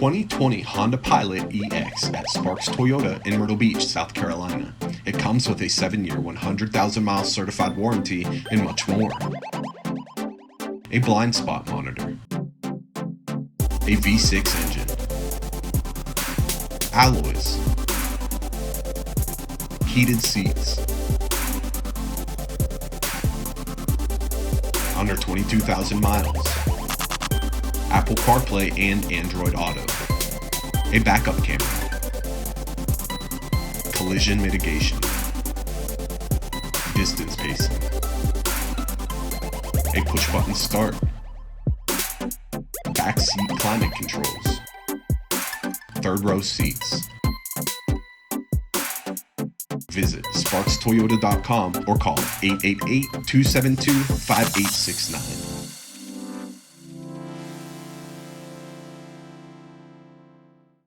2020 Honda Pilot EX at Sparks Toyota in Myrtle Beach, South Carolina. It comes with a 7-year, 100,000-mile certified warranty and much more. A blind spot monitor. A V6 engine. Alloys. Heated seats. Under 22,000 miles. Apple CarPlay and Android Auto. A backup camera. Collision mitigation. Distance pacing. A push-button start. Back seat climate controls. Third row seats. Visit SparksToyota.com or call 888-272-5869.